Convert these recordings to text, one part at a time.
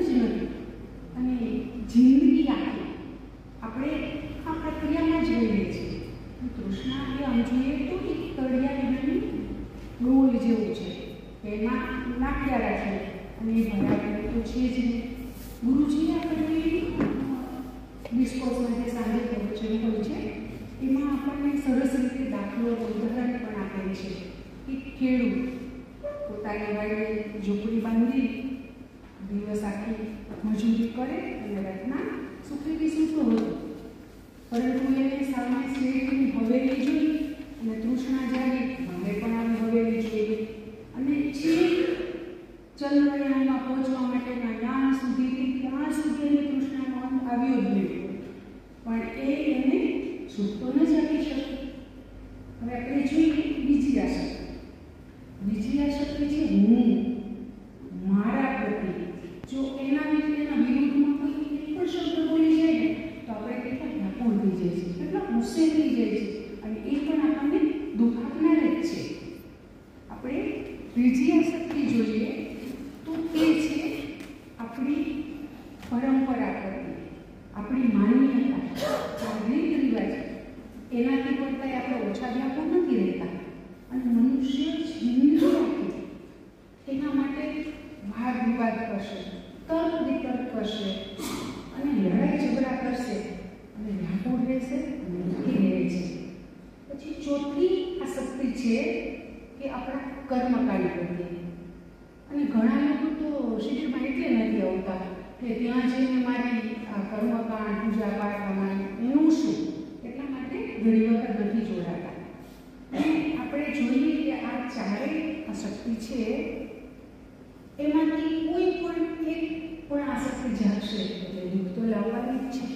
જ નથી. અને જિંદગી આખી આપણે આ પ્રક્રિયામાં જ રહીએ છીએ. તૃષ્ણા એ આમ જોઈએ તો એક તળિયાની ડોલ જેવું છે, એમાં નાખ્યા રાખે અને એ ભરાવે તો છે જ નહીં. ગુરુજીએ આપણને ડિસ્કોર્સમાં જે સાંજે પ્રવચન હોય છે એમાં આપણને સરસ રીતે દાખલો ઉદાહરણ પણ આપેલ છે કે ખેડૂત પોતાની વાડે ઝૂંપડી બાંધી દિવસ આખી મજૂરી કરે અને રાતના સુખેથી સૂતો હતો. પરંતુ એને સામે શેઠની હવેલી જોઈ અને તૃષ્ણા જાગી, હવે પણ આવી હવેલી જોઈએ અને ચંદ્રયાનમાં પહોંચવા માટેના યાન સુધી ત્યાં સુધી એની તૃષ્ણાનો અંત આવ્યો જ નહીં. પણ એને સુખ તો ન જાગી શકે. હવે આપણે જોઈએ બીજી આશક્તિ. બીજી આશક્તિ છે હું, મારા પ્રતિ. જો એના વિરુદ્ધમાં કોઈ એક પણ શબ્દ બોલી જાય ને તો આપણે કેટલા વ્યાકુળ થઈ જાય છે, કેટલા ગુસ્સે થઈ જાય છે અને એ પણ આપણને દુઃખ આપનાર જ છે. આપણે ત્રીજી આશક્તિ જોઈએ તો એ છે આપણી પરંપરા પ્રતિ, આપણી માન્યતા, રીત રિવાજ. એનાથી કરતાં આપણે ઓછા વ્યાકુળ નથી રહેતા. અને મનુષ્ય જિંદગી રાખે એના માટે વાદ વિવાદ કરશે, તર્ક વિતર્ક કરશે અને લડાઈ ઝઘડા કરશે અને વ્યાકુળ રહેશે અને દુઃખી રહે છે. પછી ચોથી આસક્તિ છે કે આપણા કર્મકાંડ પ્રત્યે. અને ઘણા લોકો તો શિબિરમાં એટલે નથી આવતા કે ત્યાં જઈને મારી આ કર્મકાંડ પૂજા પાઠ અમારી એનું શું, એટલા માટે ઘણી વખત નથી જોડાતા. અને આપણે જોઈએ કે આ ચારેય આસક્તિ છે એમાંથી કોઈ પણ એક પણ આસક્તિ જાગશે એટલે દુઃખ તો લાવવાની જ છે.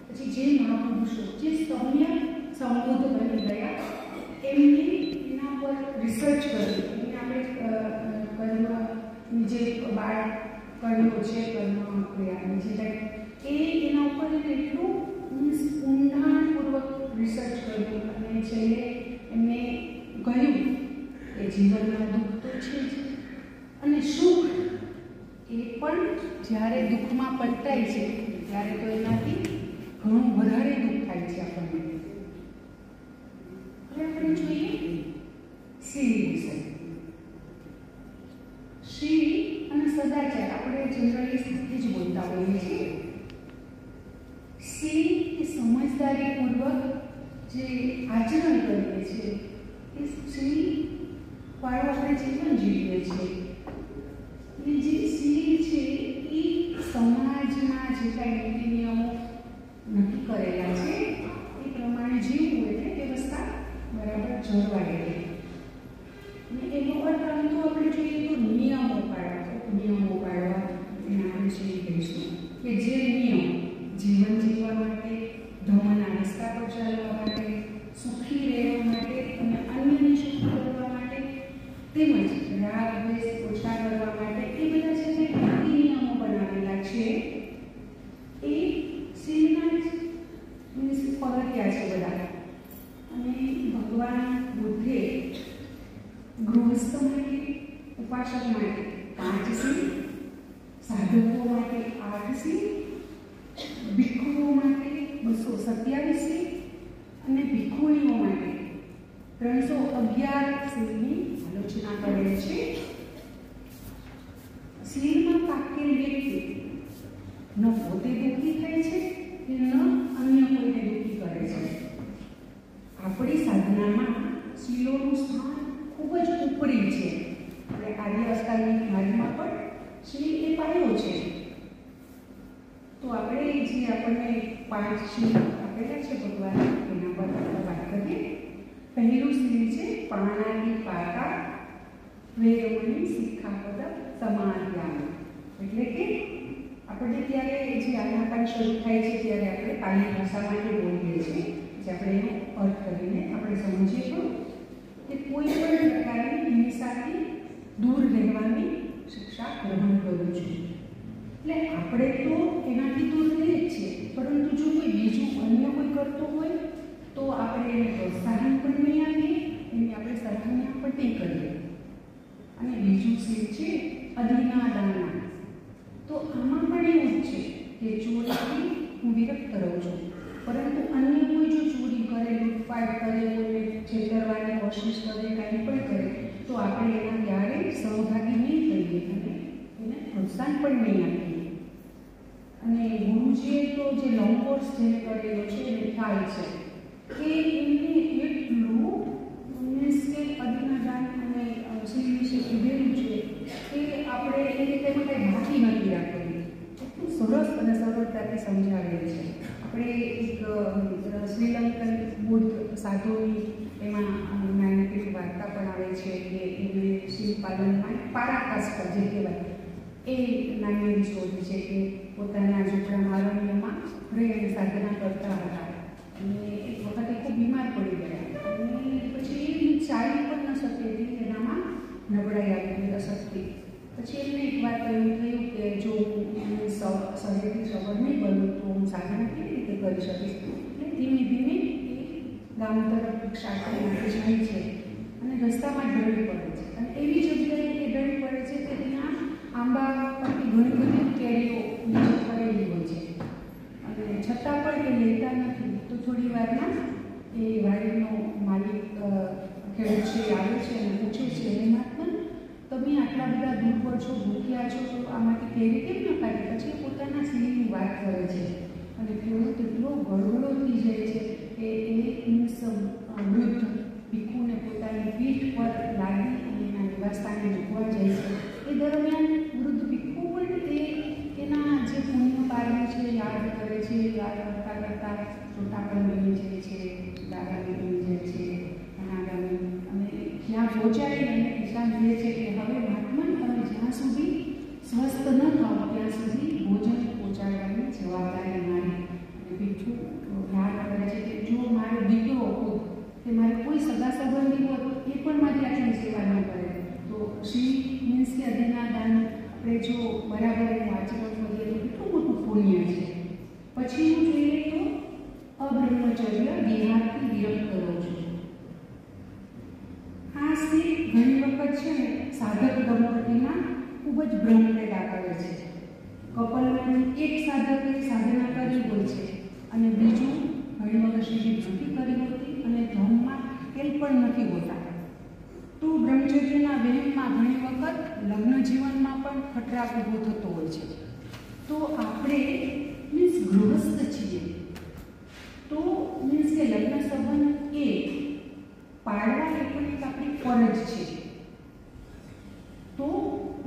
પછી જે મહાપુરુષો જે સૌમ્ય સંબોધ બની ગયા એમને એના પર રિસર્ચ કરી એને આપણે કર્મ જે બાળ કર્યો છે કર્મ ક્રિયાની જે કંઈ એના ઉપર એટલું ઊંડાણપૂર્વક રિસર્ચ કર્યું અને છેલ્લે એમને કહ્યું કે જીવનમાં દુઃખ તો છે જ અને સુખ એ પણ જ્યારે દુઃખમાં પલટાય છે ત્યારે તો એનાથી ઘણું વધારે દુઃખ થાય છે આપણને. હવે આપણે જોઈએ શ્રી વિશે. શ્રી અને સદાચાર આપણે જનરલી સાથે જ બોલતા હોઈએ છીએ. શ્રી એ સમજદારીપૂર્વક જે આચરણ કરીએ છીએ એ શ્રી વાળું આપણે જીવન જીવીએ છીએ. એ જે શ્રી છે એ સમાજમાં જે કાંઈ નીતિ નિયમો નક્કી કરેલા છે એ પ્રમાણે જીવવું એટલે વ્યવસ્થા બરાબર જળવાઈ રહે. અને એનો અર્થ આમ તો આપણે જોઈએ તો નિયમો પાડવા એને આપણે શ્રી કહીશું કે જે નિયમ જીવન જીવવા માટે, ધર્મના રસ્તા પર ચાલવા માટે, સુખી રહેવા માટે અને અન્યને સુખી કરવા માટે તેમજ રાગ દ્વેષ ઓછા કરવા માટે એ બધા છે જે નીતિ નિયમો બનાવેલા છે એ શ્રીના જ પગથિયા છે બધા. અને ભગવાન બુદ્ધે ગૃહસ્થ માટે, ઉપાસક માટે 5 શ્રી, સાધકો માટે 8 શ્રી, ભિક્ષુઓ માટે 227 શ્રી અને ભિક્ષુણીઓ માટે 311 શ્રીની આલોચના કરેલ છે. શ્રીમાં પાકેલ વ્યક્તિ ન પોતે દુઃખી થાય છે ન અન્ય કોઈને દુઃખી કરે છે. આપણી સાધનામાં શ્રીઓનું સ્થાન ખૂબ જ ઉપરી છે. આપણે આર્ય અષ્ટાંગિક માર્ગમાં પણ શ્રી એ પાયો છે. તો આપણે જે આપણને 5 શ્રી આપેલા છે ભગવાન એના પર આપણે વાત કરીએ. પહેલું શ્રી છે પાણાતિપાતા વેરમણી સિક્ખાપદ સમાધિયાન. એટલે કે આપણે ત્યારે જે આનાપાન શરૂ થાય છે ત્યારે આપણે પાલી ભાષામાં જે બોલીએ છીએ જે આપણે એનો અર્થ કરીને આપણે સમજીએ તો કે કોઈ પણ પ્રકારની હિંસાથી દૂર રહેવાની શિક્ષા ગ્રહણ કરું છું. એટલે આપણે તો એનાથી દૂર રહીએ જ છીએ, પરંતુ જો કોઈ બીજું અન્ય કોઈ કરતું હોય તો આપણે એને પ્રોત્સાહન પણ નહીં આપીએ, એની આપણે સરાહના પણ નહીં કરીએ. અને બીજું છે અધિનાદાના. તો આમાં વિરક્ત રહું છું. પરંતુ અન્ય કોઈ જો ચોરી કરે, લૂંટફાટ કરે, કોઈને છેતરવાની કોશિશ કરે, કાંઈ પણ કરે તો આપણે એના ક્યારેય સહભાગી નહીં થઈએ અને એને પ્રોત્સાહન પણ નહીં આપીએ. અને ગુરુજીએ તો જે લોંગ કોર્સ જે કરેલો છે એને ખ્યાલ છે કે એમને એટલું મીન્સ કે અદિનાદાન અને શ્રી વિશે કીધેલું છે કે આપણે એ રીતે કંઈ બાકી નથી રાખેલી. એટલું સરસ અને સરળતાથી સમજાવેલ છે. આપણે એક શ્રીલંકન બુદ્ધ સાધુની એમાં જ્ઞાનપીઠ વાર્તા પણ આવે છે કે એમને શિવ પાલનમાં પારાકાષ્ઠા જે કહેવાય એ નાની સ્ટોરી છે કે પોતાના ઝૂંપડામાં અરણ્યમાં રહી સાધના કરતા હતા અને એક વખતે ખૂબ બીમાર પડી ગયા અને પછી ચાલી પણ ન શકતી, એનામાં નબળાઈ આવી અશક્તિ. પછી એમને એક વાત એવું થયું કે જો હું શરીરથી સબર નહીં બનું તો હું સાધના કેવી રીતે કરી શકીશ. એટલે ધીમે ધીમે એ ગામ તરફ ભિક્ષા માટે જાય છે અને રસ્તામાં ઢળી પડે છે અને એવી જગ્યાએ એ ઢળી પડે છે કે ત્યાં આંબા પરથી ઘણી બધી કેરીઓ નીચે પડેલી હોય છે અને છતાં પણ એ લેતા નથી. તો થોડી વારમાં એ વાડીનો માલિક ખેડૂત છે આવે છે અને પૂછે છે, હે મહાત્મા તમે આટલા બધા દૂર પર છો, ભૂખ્યા છો, તો આમાંથી કેરી કેમ ન કાઢી? પછી એ પોતાના સિંહની વાત કરે છે અને ખેડૂત એટલો ગળગળો થઈ જાય છે કે એ વૃદ્ધ ભીખુને પોતાની પીઠ પર લાદી અને એના નિવાસસ્થાને મૂકવા જાય છે. એ દરમિયાન વૃદ્ધ ભીખુ પણ એના જે પુણ્ય કાર્ય છે યાદ કરે છે. યાદ કરતાં કરતાં છોટા પણ બની જાય છે, દાદાને બની જાય છે, અનાગામી અને ત્યાં પહોંચાડી અને કિસાન કહે છે કે હવે મહાત્મા તમે જ્યાં સુધી સ્વસ્થ ન થાઓ ત્યાં સુધી ભોજન પહોંચાડવાની જવાબદારી મારી. અને ભીખુ યાદ કરે છે કે જો મારો દીકરો હોત કે મારે કોઈ સગા સંબંધી હોત એ પણ મારી આટલી સેવા ન કરે તો શ્રી મીન્સ કે અદિનાદાન આપણે જો બરાબર એનું આચરણ કરીએ તો કેટલું મોટું પુણ્ય છે. પછી હું જોઈએ તો અબ્રહ્મચર્ય દેહાથી વિરક્ત રહું છું. આ સ્ત્રી ઘણી વખત છે ને સાધક દંપતીમાં ખૂબ જ ભ્રમ પેદા કરે છે. કપલમાં એક સાધકે સાધના કરી હોય છે અને બીજું ઘણી વખત શ્રી નથી કરી હોતી અને ધર્મમાં ખેલ પણ નથી હોતા. તો બ્રહ્મચર્યના વહેમમાં ઘણી વખત લગ્ન જીવનમાં પણ ખતરાક ઊભો થતો હોય છે. તો આપણે મીન્સ ગૃહસ્થ છીએ તો મીન્સ કે લગ્ન સંબંધ એ પાળવા એ પણ એક આપણી ફરજ છે. તો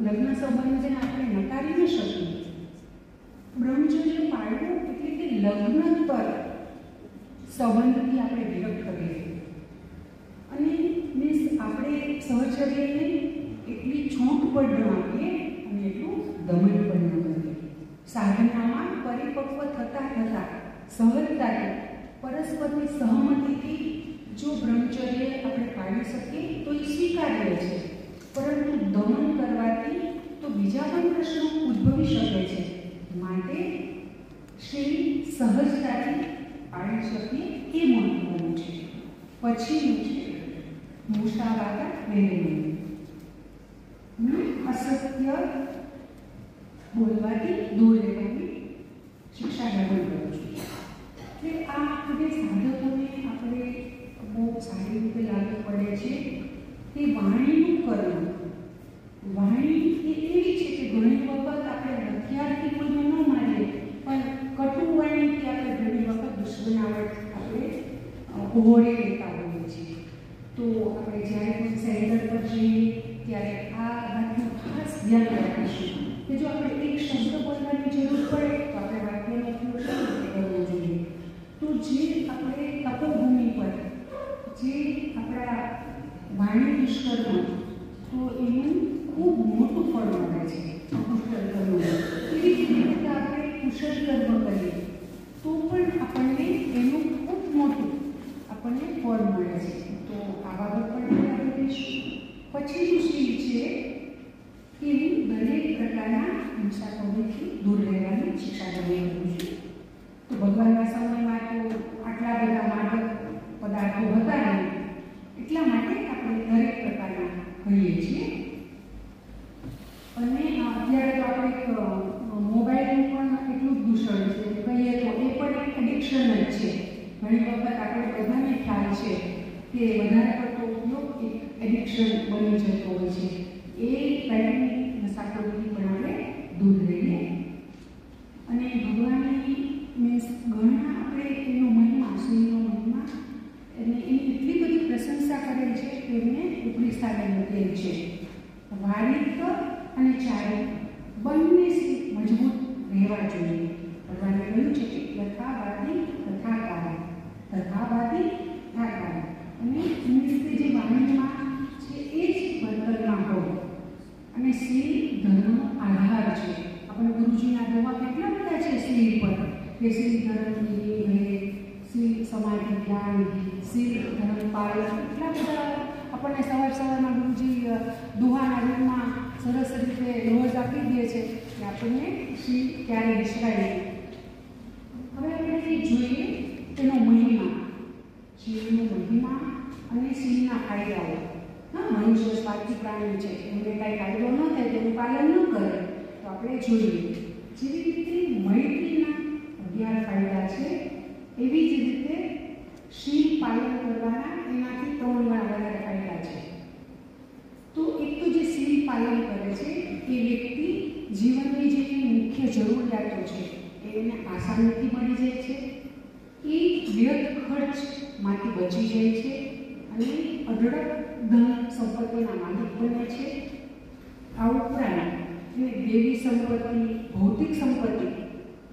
લગ્ન સંબંધને આપણે નકારી ન શકીએ. બ્રહ્મચર્ય પાળવું એટલે કે લગ્નોત્તર સંબંધથી આપણે વિરક્ત કરીએ અને મીન્સ આપણે સહચર્યને એટલી છૂટ પણ ન આપીએ અને એટલું દમન પણ ન કરીએ. સાધનામાં પરિપક્વ થતાં સહજતાથી પરસ્પરની સહમતિથી જો બ્રહ્મચર્ય આપણે પાળી શકીએ તો એ સ્વીકાર્ય છે. પરંતુ દમન કરવાથી તો બીજા પણ પ્રશ્નો ઉદ્ભવી શકે છે. માટે શ્રી સહજતાથી પાળી શકીએ એ મહત્વનું છે. પછીનું છે મુસાવાદા મેળવીને અસત્ય બોલવાથી દૂર રહેવાની શિક્ષા ગ્રહણ કરું છું. એટલે આ આપણે સાધકોને આપણે બહુ સારી રીતે લાગુ પડે છે કે વાણીનું કર્મ. વાણી એ એવી છે કે ઘણી વખત આપણે હથિયારથી કોઈને ન મારીએ પણ કટુ વાણીથી આપણે ઘણી વખત દુશ્મનાવટ આપણે ઓહોળી લેતા હોઈએ છીએ. તો આપણે જ્યારે કોઈ સેન્ટર પર જઈએ ત્યારે આ વાતનું ખાસ ધ્યાન રાખીશું કે જો આપણે એક શબ્દ બોલવાની જરૂર પડે તો આપણે વાક્યનો ઉપયોગ કરવો જોઈએ. તો જે આપણે તપોભૂમિ પર જે આપણા વાણી નિષ્કર્મ તો એનું ખૂબ મોટું ફળ મળે છે. કુશળ કર્મ એવી જ રીતે આપણે કુશળ કર્મ કરીએ તો પણ આપણને એનું ખૂબ મોટું આપણને ફળ મળે છે. તો આ બાબત પણ આપણે કરીશું. પછીનું શીલ છે એવી દરેક પ્રકારના હિંસાથી દૂર રહેવાની શિક્ષા ગ્રહણ કરું છું. તો ભગવાનના સમયમાં તો આટલા બધા માદક પદાર્થો હતા નહીં એટલા માટે આપણે દરેક પ્રકારના કહીએ છીએ. અને અત્યારે તો આપણે મોબાઈલનું પણ એટલું જ દૂષણ છે ઘણી વખત આપણે બધાને ખ્યાલ છે કે વધારે પડતો ઉપયોગ એક એડિક્શન બની જતો હોય છે. એ ટાઈપની નશાખોરીથી પણ આપણે દૂર રહીએ. અને ભગવાનની મીન્સ ઘણા આપણે એનો મહિમા, શ્રીનો મહિમા અને એની એટલી બધી પ્રશંસા કરેલ છે કે એમને ઉપરી સ્થાને મૂકેલ છે. વારિક અને ચારિક બંને મજબૂત રહેવા જોઈએ. ભગવાને કહ્યું છે કે યથાવાદી તથાકારી, તથાવાદી તથાકારી. અને મીન્સ જે વાણીમાં છે એ જ વર્તનમાં હોય. અને શીલ ધર્મનો આધાર છે. આપણે ગુરુજીના દોહા કેટલા બધા છે શીલ પર, કે શીલ ધર્મની હે, શીલ સમાધિ જ્ઞાન, શીલ ધર્મ પાલન. એટલા બધા આપણને સવારમાં ગુરુજી દોહાના રૂપમાં સરસ રીતે રોજ આપી દે છે કે આપણને શીલ ક્યારે વિસરાય નહીં. હવે આપણે જોઈએ તેનો મહિમા, શીલનો મહિમા અને શીલના ફાયદાઓ. મનુષ્ય સ્વાર્થી પ્રાણી છે, એમને કાંઈ કાયદો ન થાય તેનું પાલન ન કરે તો આપણે જોઈએ. જેવી રીતે મૈત્રીના 11 ફાયદા છે, એવી જ રીતે શીલ પાલન કરવાના એનાથી 3 ગણા વધારે ફાયદા છે. તો એક તો જે શીલ પાલન કરે છે એ વ્યક્તિ જીવનની જે મુખ્ય જરૂરિયાતો છે એને આસાનીથી મળી જાય છે. એ વ્યર્થ ખર્ચમાંથી બચી જાય છે અને અઢળક ધન સંપત્તિના માલિક બને છે. આ ઉપરાંત એને દેવી સંપત્તિ, ભૌતિક સંપત્તિ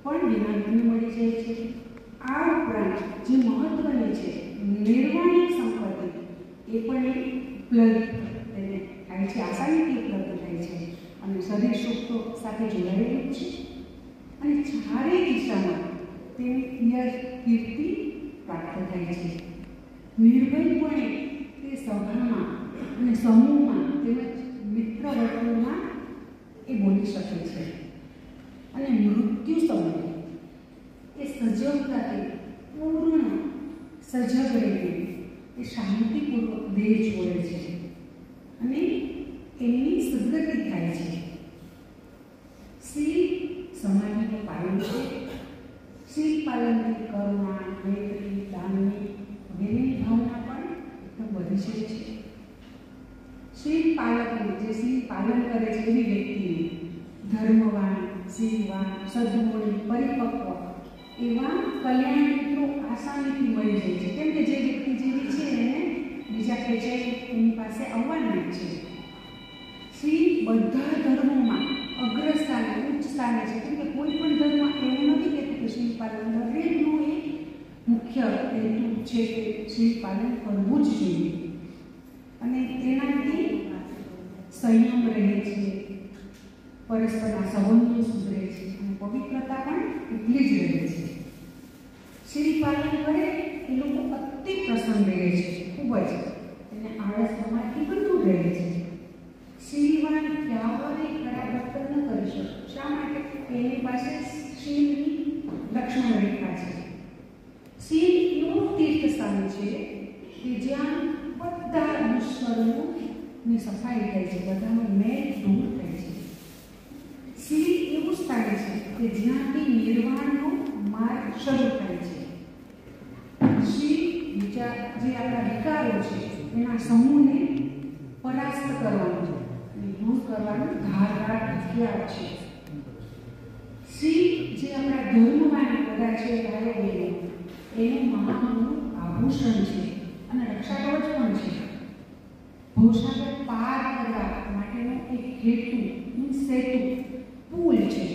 પણ વિનામૂલ્યે મળી જાય છે. આ ઉપરાંત જે મહત્વની છે નિર્વાણિક સંપત્તિ એ પણ ઉપલબ્ધ તેને થાય છે, આસાનીથી ઉપલબ્ધ થાય છે અને શરીર સુખ સાથે જોડાયેલું છે. અને ચારેય દિશામાં તેની કીર્તિ પ્રાપ્ત થાય છે. નિર્ભયપણે તે સભામાં અને સમૂહમાં તેમજ મિત્ર વર્તુળમાં એ બોલી શકે છે. અને મૃત્યુ સમયે એ સજગતાથી પૂર્ણ સજગ રહીને એ શાંતિપૂર્વક દેહ છોડે છે અને એમની સદગતિ થાય છે. શીલ સમાધિનું પાલન છે. શીલ પાલનથી કરુણા, મૈત્રી, દાનની વગેરેની ભાવના પણ એકદમ વધી જાય છે. શીલ પાલકને, જે શીલ પાલન કરે છે એવી વ્યક્તિને ધર્મવાન, શીલવાન, સદગુણી, પરિપક્વ એવા કલ્યાણ મિત્રો આસાનીથી મળી જાય છે. કેમ કે જે વ્યક્તિ જેવી છે એને બીજા ખેંચાઈ એની પાસે આવવાના જ છે. શીલ બધા ધર્મોમાં અગ્રસ્થાને, ઉચ્ચ સ્થાને છે. કેમ કે કોઈ પણ ધર્મ એવું નથી કહેતું કે શીલ પાલન દરેકનું એક મુખ્ય હેતુ છે કે શીલ પાલન કરવું જ જોઈએ. અને તેનાથી સંયમ રહે છે, પરસ્પરના સંબંધો સુધરે છે અને પવિત્રતા પણ એટલી જ રહે છે. શીલ પાલન કરે એ લોકો અતિ પ્રસન્ન રહે છે, ખૂબ જ એને આળસ થવાથી પણ દૂર રહે છે. શીલવાન ક્યારેય ખરાબ વર્તન ન કરી શકે. શા માટે? એની પાસે શીલની લક્ષ્મણ રેખા છે. શીલ એવું તીર્થ સ્થાન છે કે જ્યાં બધા દુષ્કર્મોની સફાઈ થાય છે, બધાનો મેળ દૂર થાય છે. શીલ એવું સ્થાન છે કે જ્યાંથી નિર્વાણનો માર્ગ શરૂ થાય છે. શીલ જે આપણા વિકારો છે એના સમૂહને પરાસ્ત કરવાનું અને દૂર કરવાનું ધારદાર હથિયાર છે. શીલ જે આપણા ધર્મમાં બધા છે ભાઈઓ બહેનો એનું મહાનનું આભૂષણ છે અને રક્ષા કવચ પણ છે. ભવસાગર પાર કરવા માટેનો એક હેતુ, સેતુ, પુલ છે.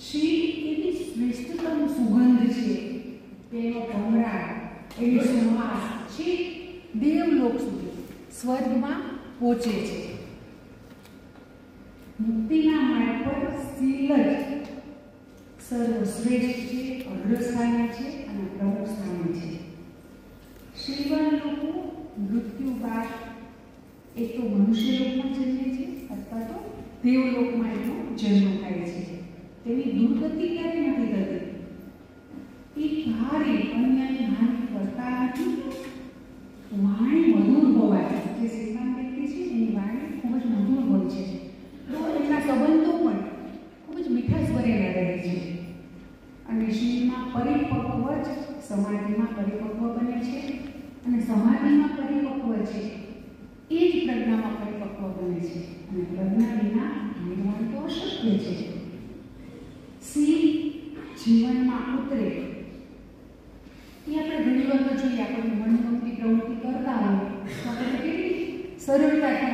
શીલ એવી શ્રેષ્ઠતમ સુગંધ છે કે એનો ભમરાટ, એની સુવાસ છે દેવલોક સુધી, સ્વર્ગમાં પહોંચે છે. મુક્તિના માર્ગ પર શીલ જ સર્વશ્રેષ્ઠ છે, અગ્રસ્થાને છે અને પ્રમુખ સ્થાને છે. શીલવાન લોકો મૃત્યુ બાદ એક તો મનુષ્ય લોકમાં જન્મે છે અથવા તો દેવલોકમાં એનો જન્મ થાય છે. તેની દુર્ગતિ ક્યારે નથી થતી. એ ક્યારે અન્યની હાનિ કરતા નથી. વાણી મધુર હોવાથી, જે શીલવાન વ્યક્તિ છે એની વાણી ખૂબ જ મધુર હોય છે, તો એમના સંબંધો પણ ખૂબ જ મીઠાશ ભરેલા રહે છે. અને શીલમાં પરિપક્વ જ સમાધિ પરિપક્વ બને છે અને સમાધિમાં પરિપક્વ છે એ જ પ્રજ્ઞામાં પરિપક્વ બને છે અને પ્રજ્ઞા વિના નિર્વાણ તો અશક્ય છે. સિંહ જીવનમાં ઉતરે એ આપણે ઘણી વખત જોઈએ, આપણે મનગમતી પ્રવૃત્તિ કરતા હોય તો આપણે કેટલી સરળતાથી